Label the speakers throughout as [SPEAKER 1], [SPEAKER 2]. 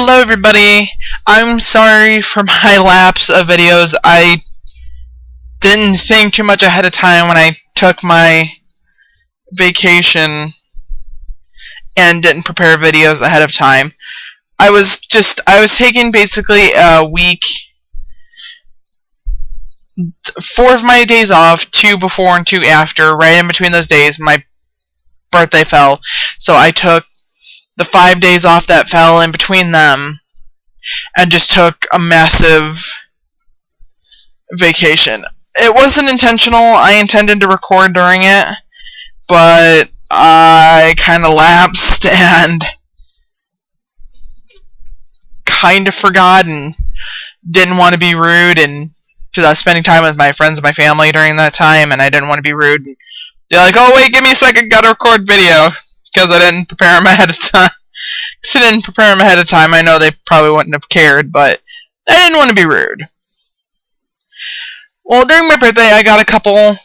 [SPEAKER 1] Hello everybody, I'm sorry for my lapse of videos. I didn't think too much ahead of time when I took my vacation and didn't prepare videos ahead of time. I was taking basically a week, 4 of my days off, 2 before and 2 after. Right in between those days my birthday fell, so I took the 5 days off that fell in between them and just took a massive vacation. It wasn't intentional. I intended to record during it, but I kind of lapsed and kind of forgot and didn't want to be rude, and because I was spending time with my friends and my family during that time, and I didn't want to be rude. And they're like, "Oh wait, give me a second, gotta record video," because I didn't prepare them ahead of time. I know they probably wouldn't have cared, but I didn't want to be rude. Well, during my birthday, I got a couple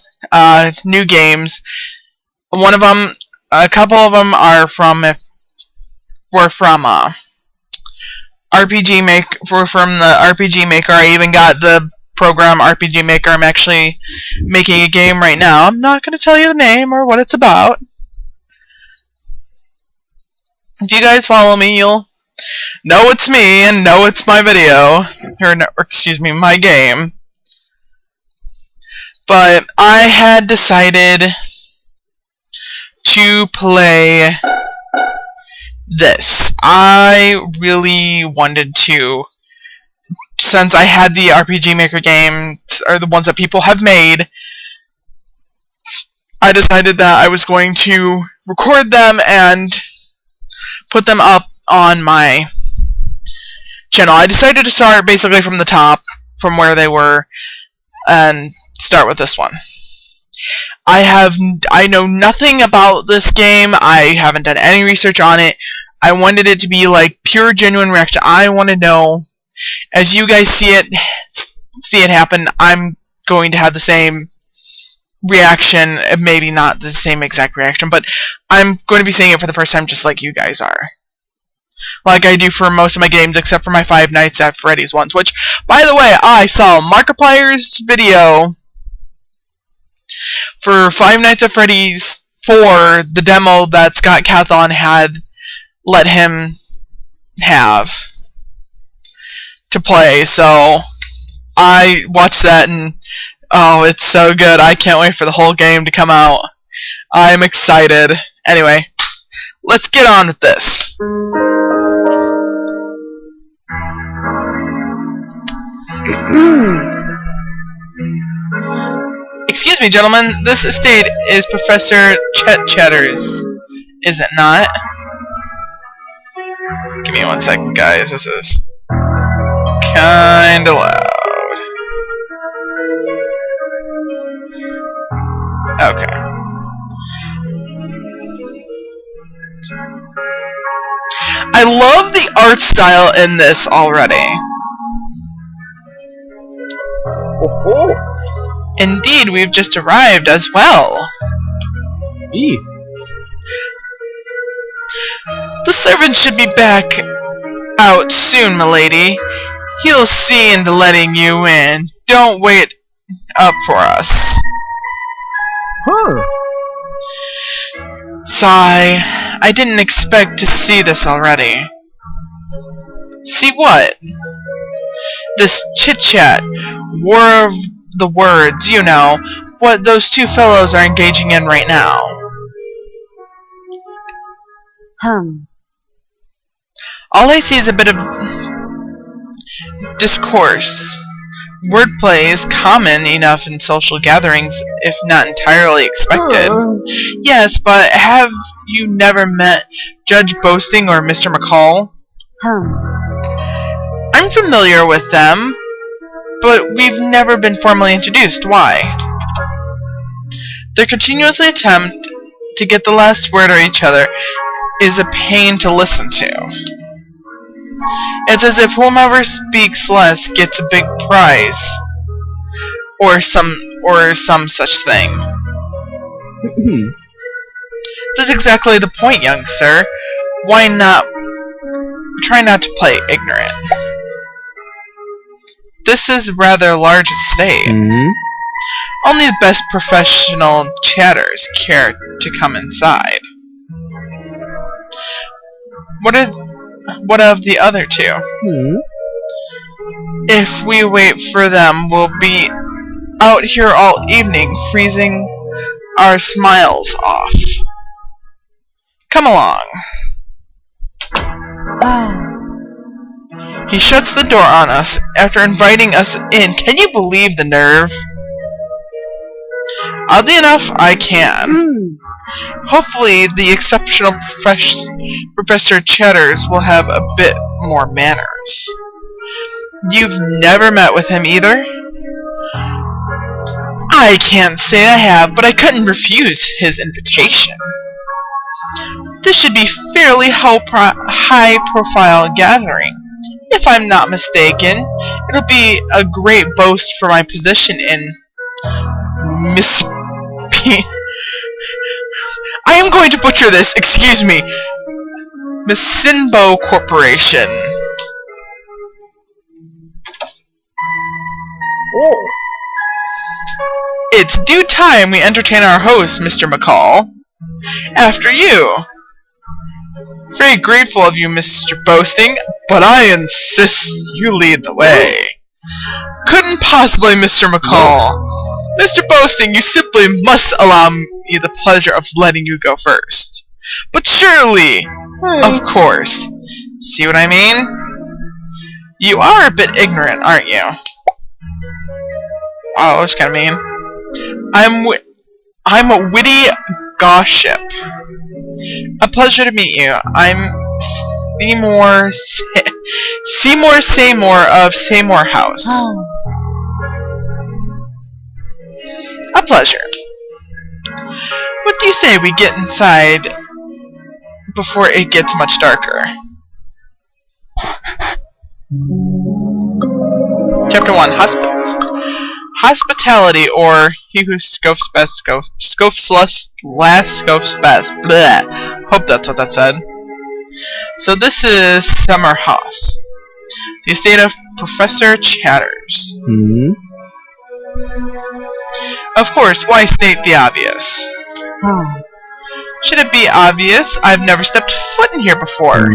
[SPEAKER 1] new games. A couple of them were from RPG Maker. Were from the RPG Maker. I even got the program RPG Maker. I'm actually making a game right now. I'm not going to tell you the name or what it's about. If you guys follow me, you'll know it's me and know it's my video, or excuse me, my game. But I had decided to play this. I really wanted to, since I had the RPG Maker games, or the ones that people have made, I decided that I was going to record them and put them up on my channel. I decided to start basically from the top, from where they were, and start with this one. I know nothing about this game. I haven't done any research on it. I wanted it to be like pure, genuine reaction. I want to know, as you guys see it happen, I'm going to have the same reaction, maybe not the same exact reaction, but I'm going to be seeing it for the first time just like you guys are. Like I do for most of my games, except for my Five Nights at Freddy's ones, which, by the way, I saw Markiplier's video for Five Nights at Freddy's 4, the demo that Scott Cawthon had let him have to play, so I watched that and oh, it's so good. I can't wait for the whole game to come out. I'm excited. Anyway, let's get on with this. Excuse me, gentlemen. This estate is Professor Chetter's, is it not? Give me 1 second, guys. This is kinda loud. Okay. I love the art style in this already.
[SPEAKER 2] Oh-ho.
[SPEAKER 1] Indeed, we've just arrived as well.
[SPEAKER 2] E.
[SPEAKER 1] The servant should be back out soon, milady. He'll see into letting you in. Don't wait up for us.
[SPEAKER 2] Huh.
[SPEAKER 1] Sigh. I didn't expect to see this already. See what? This chit-chat. War of the words, you know. What those two fellows are engaging in right now. All I see is a bit of discourse. Wordplay is common enough in social gatherings, if not entirely expected. Yes, but have you never met Judge Boasting or Mr. McCall? I'm familiar with them, but we've never been formally introduced. Why? Their continuously attempt to get the last word of each other is a pain to listen to. It's as if whomever speaks less gets a big prize, or some such thing. That's exactly the point, young sir. Why not try not to play ignorant. This is rather a large estate. Only the best professional chatters care to come inside. What of the other two? If we wait for them, we'll be out here all evening, freezing our smiles off. Come along. He shuts the door on us after inviting us in. Can you believe the nerve? Oddly enough, I can. Hopefully, the exceptional Professor Chatters will have a bit more manners. You've never met with him either? I can't say I have, but I couldn't refuse his invitation. This should be fairly high-profile gathering. If I'm not mistaken, it'll be a great boast for my position in I am going to butcher this, excuse me. Misinbo Corporation.
[SPEAKER 2] Oh.
[SPEAKER 1] It's due time we entertain our host, Mr. McCall. After you. Very grateful of you, Mr. Boasting, but I insist you lead the way. Couldn't possibly, Mr. McCall. Mr. Boasting, you simply must allow me the pleasure of letting you go first. But surely, of course. See what I mean? You are a bit ignorant, aren't you? Wow, that's kind of mean. I'm a witty gossip. A pleasure to meet you. I'm Seymour Seymour of Seymour House. A pleasure. What do you say we get inside before it gets much darker? Chapter 1. Hospitality, or he who scoffs best scoffs last scoffs best. Bleh. Hope that's what that said. So this is Summer House, the estate of Professor Chatters. Of course, why state the obvious? Should it be obvious? I've never stepped foot in here before.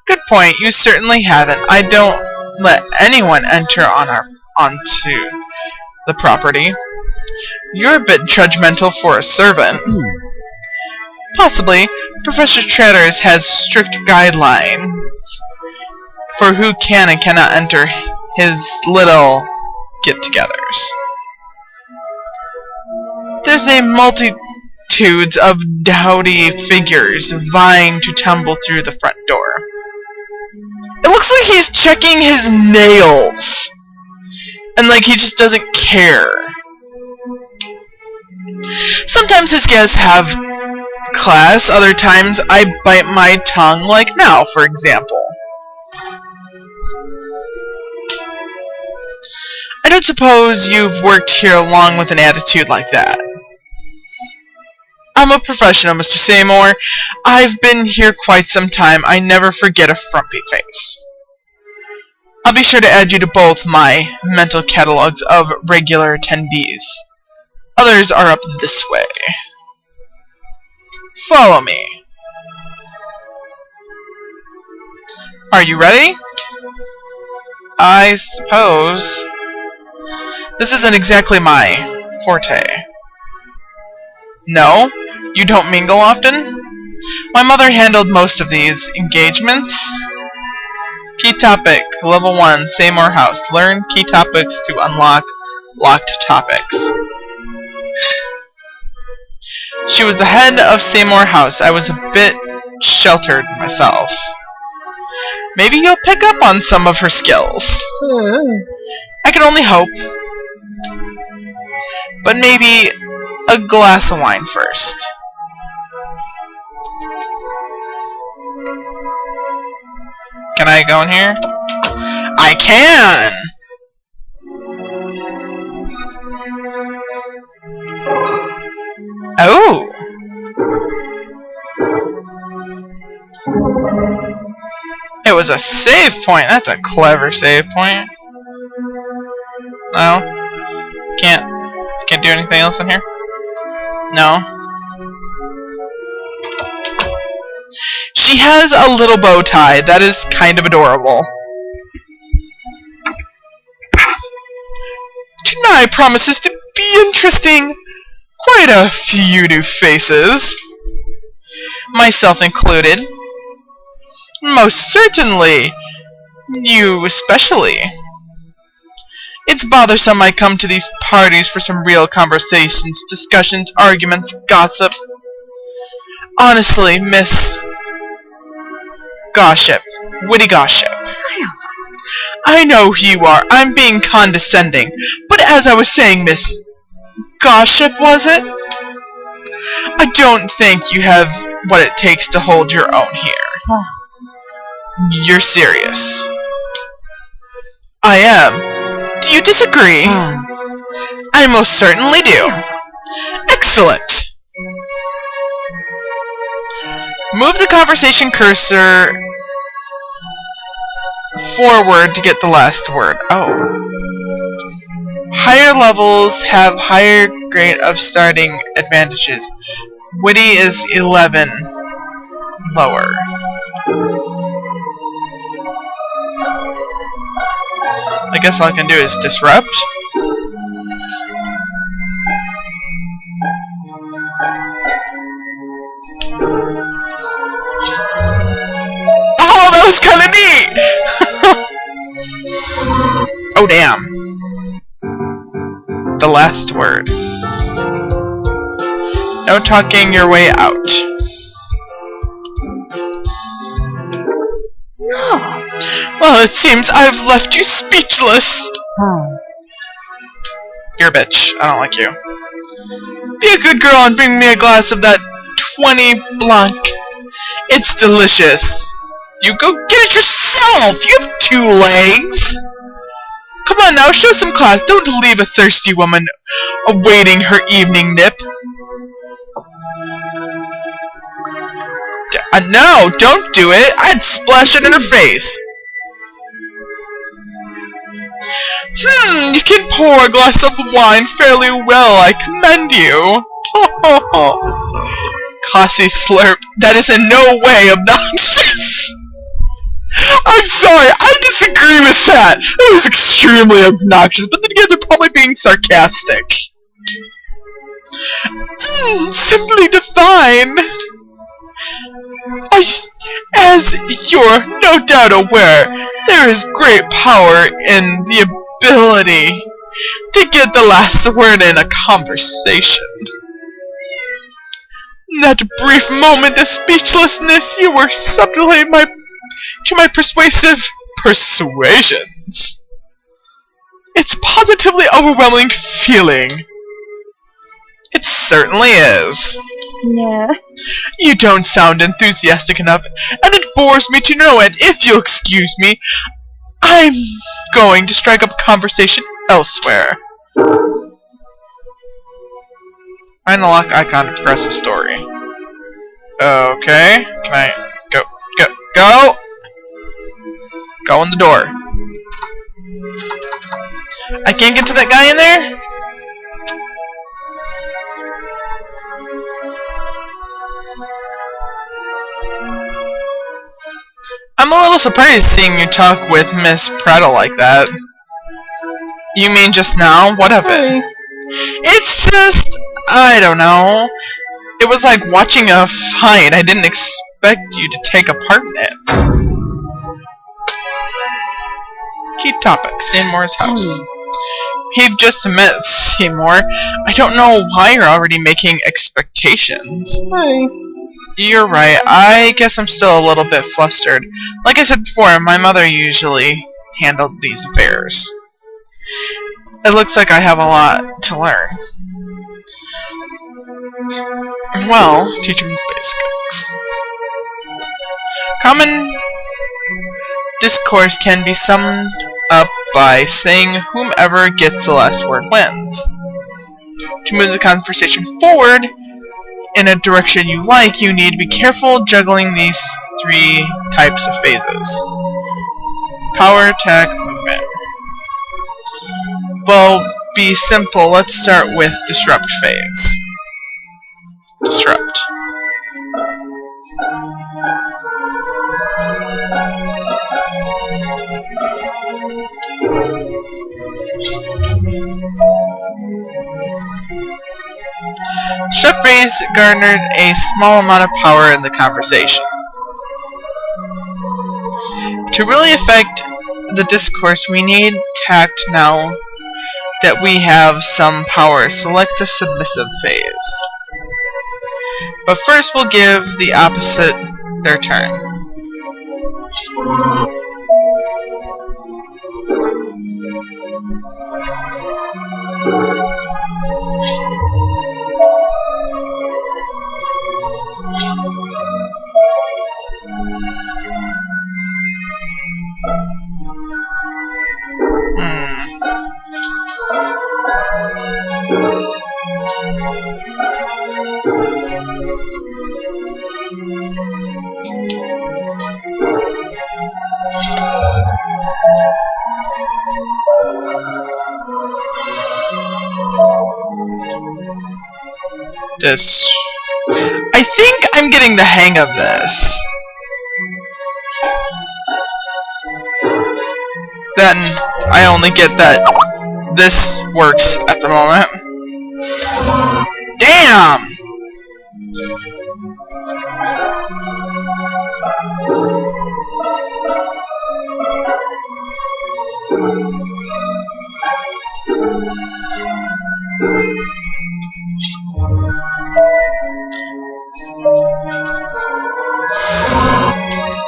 [SPEAKER 1] Good point, you certainly haven't. I don't let anyone enter onto the property. You're a bit judgmental for a servant. Possibly, Professor Chatters has strict guidelines for who can and cannot enter his little get-togethers. There's a multitude of dowdy figures vying to tumble through the front door. It looks like he's checking his nails. And like he just doesn't care. Sometimes his guests have class, other times I bite my tongue, like now, for example. I don't suppose you've worked here long with an attitude like that. I'm a professional, Mr. Seymour. I've been here quite some time. I never forget a frumpy face. I'll be sure to add you to both my mental catalogs of regular attendees. Others are up this way. Follow me. Are you ready? I suppose. This isn't exactly my forte. No? You don't mingle often? My mother handled most of these engagements. Key topic, level 1, Seymour House. Learn key topics to unlock locked topics. She was the head of Seymour House. I was a bit sheltered myself. Maybe you'll pick up on some of her skills. I can only hope. But maybe a glass of wine first. Can I go in here? I can! Oh! It was a save point. That's a clever save point. No. Can't do anything else in here? No. She has a little bow tie. That is kind of adorable. Tonight promises to be interesting. Quite a few new faces. Myself included. Most certainly. You especially. It's bothersome I come to these parties for some real conversations, discussions, arguments, gossip. Honestly, Miss... Gossip. Witty gossip. I know who you are. I'm being condescending. But as I was saying, Miss... Gossip, was it? I don't think you have what it takes to hold your own here. You're serious. I am. Do you disagree? I most certainly do. Excellent. Move the conversation cursor forward to get the last word. Oh. Higher levels have higher grade of starting advantages. Witty is 11. Lower. I guess all I can do is disrupt. Oh, that was kind of neat! Oh, damn. The last word. No talking your way out. Well, it seems I've left you speechless. You're a bitch. I don't like you. Be a good girl and bring me a glass of that 20 Blanc. It's delicious. You go get it yourself! You have 2 legs! Come on now, show some class. Don't leave a thirsty woman awaiting her evening nip. No, don't do it! I'd splash it in her face! You can pour a glass of wine fairly well, I commend you! Classy slurp. That is in no way obnoxious! I'm sorry, I disagree with that! It was extremely obnoxious, but then again, they're probably being sarcastic. Simply divine! As you're no doubt aware, there is great power in the ability to get the last word in a conversation. In that brief moment of speechlessness, you were subtly to my persuasive persuasions. It's positively overwhelming feeling. It certainly is.
[SPEAKER 3] No.
[SPEAKER 1] You don't sound enthusiastic enough, and it bores me to no end. If you'll excuse me, I'm going to strike up a conversation elsewhere. Find the lock icon to progress the story. Okay. Can I go? Go in the door. I can't get to that guy in there? I'm a little surprised seeing you talk with Miss Prattle like that. You mean just now? What of it? It's just... I don't know. It was like watching a fight. I didn't expect you to take a part in it. Key topic. Seymour's house. We've just met, Seymour. I don't know why you're already making expectations. You're right. I guess I'm still a little bit flustered. Like I said before, my mother usually handled these affairs. It looks like I have a lot to learn. Well, teach them the basics. Common discourse can be summed up by saying whomever gets the last word wins. To move the conversation forward in a direction you like, you need to be careful juggling these 3 types of phases. Power, attack, movement. Well, be simple. Let's start with disrupt phase. Disrupt. Disrupt phase garnered a small amount of power in the conversation. To really affect the discourse, we need tact. Now that we have some power, select the submissive phase. But first we'll give the opposite their turn. I think I'm getting the hang of this. Then I only get that this works at the moment. Damn!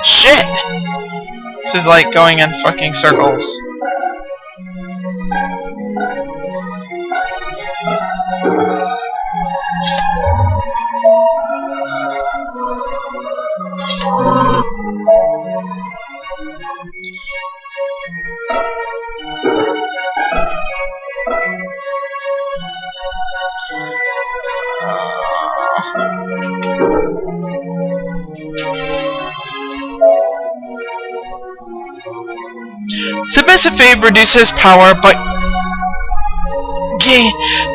[SPEAKER 1] Shit! This is like going in fucking circles. Submissive phase reduces power, but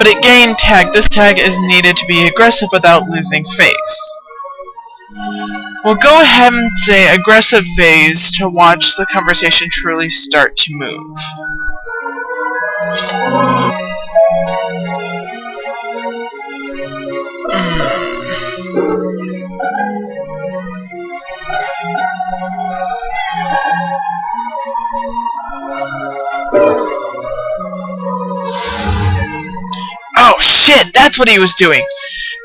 [SPEAKER 1] it gained tag. This tag is needed to be aggressive without losing face. We'll go ahead and say aggressive phase to watch the conversation truly start to move. Oh shit, that's what he was doing!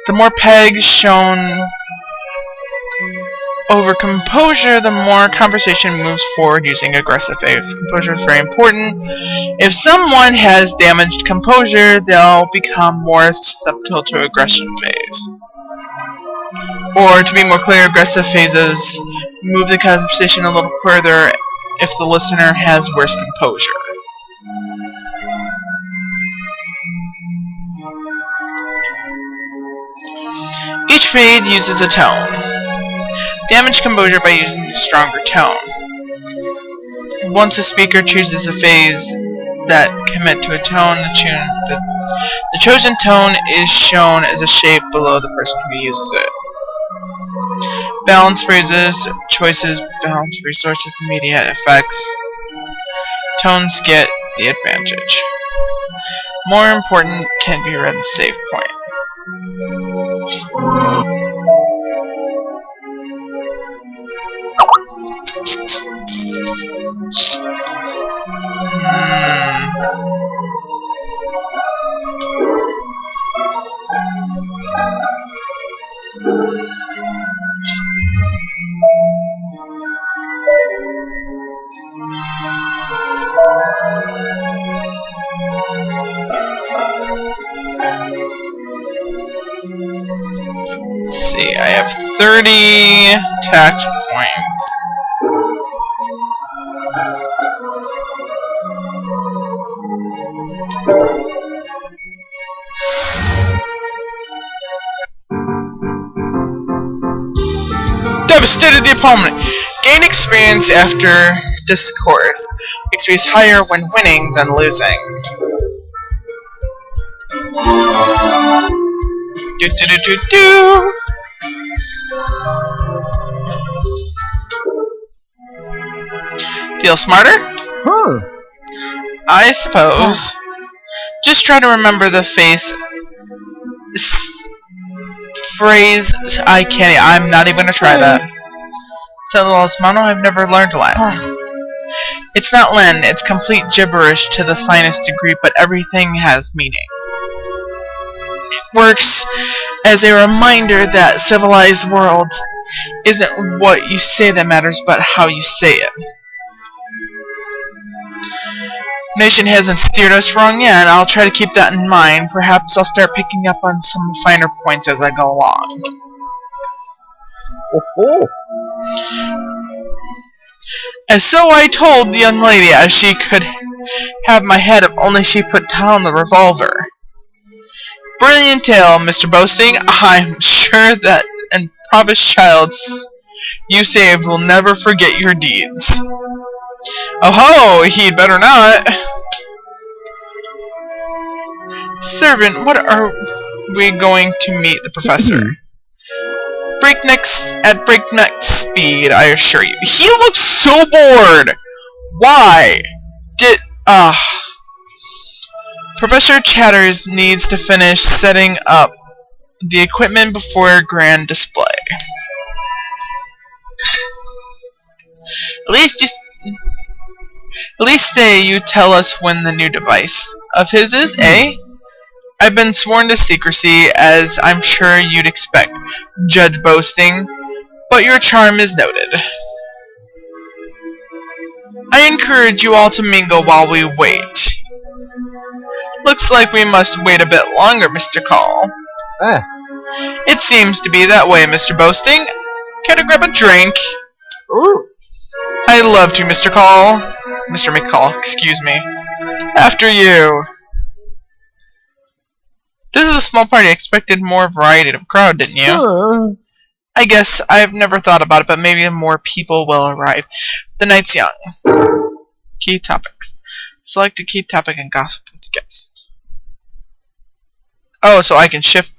[SPEAKER 1] The more pegs shown over composure, the more conversation moves forward using aggressive phase. Composure is very important. If someone has damaged composure, they'll become more susceptible to aggression phase. Or, to be more clear, aggressive phases move the conversation a little further if the listener has worse composure. Each phase uses a tone. Damage composure by using a stronger tone. Once a speaker chooses a phase that commit to a tone, the chosen tone is shown as a shape below the person who uses it. Balance phrases, choices, balance resources, immediate effects. Tones get the advantage. More important can be read in save point. Let's see, I have 30 tact points. Devastated the opponent. Gain experience after discourse. XP is higher when winning than losing. Do do do do do. Feel smarter?
[SPEAKER 2] Huh.
[SPEAKER 1] I suppose. Just try to remember the phrase. I'm not even gonna try that. Cellulose mono. I've never learned Latin. It's not Latin. It's complete gibberish to the finest degree, but everything has meaning. It works as a reminder that civilized world isn't what you say that matters, but how you say it. Nation hasn't steered us wrong yet. I'll try to keep that in mind. Perhaps I'll start picking up on some finer points as I go along.
[SPEAKER 2] Oh.
[SPEAKER 1] And so I told the young lady as she could have my head if only she put down the revolver. Brilliant tale, Mr. Boasting. I'm sure that impoverished child you saved will never forget your deeds. Oh ho, he'd better not. Servant, what are we going to meet the professor? At breakneck speed, I assure you. He looks so bored! Why? Professor Chatters needs to finish setting up the equipment before grand display. At least say you tell us when the new device of his is, eh? I've been sworn to secrecy, as I'm sure you'd expect, Judge Boasting, but your charm is noted. I encourage you all to mingle while we wait. Looks like we must wait a bit longer, Mr. Call. It seems to be that way, Mr. Boasting. Care to grab a drink?
[SPEAKER 2] Ooh.
[SPEAKER 1] I love you, Mr. Call. Mr. McCall, excuse me. After you. This is a small party. I expected more variety of crowd, didn't you? I guess I've never thought about it, but maybe more people will arrive. The night's young. Key topics. Select a key topic and gossip with guests. Oh, so I can shift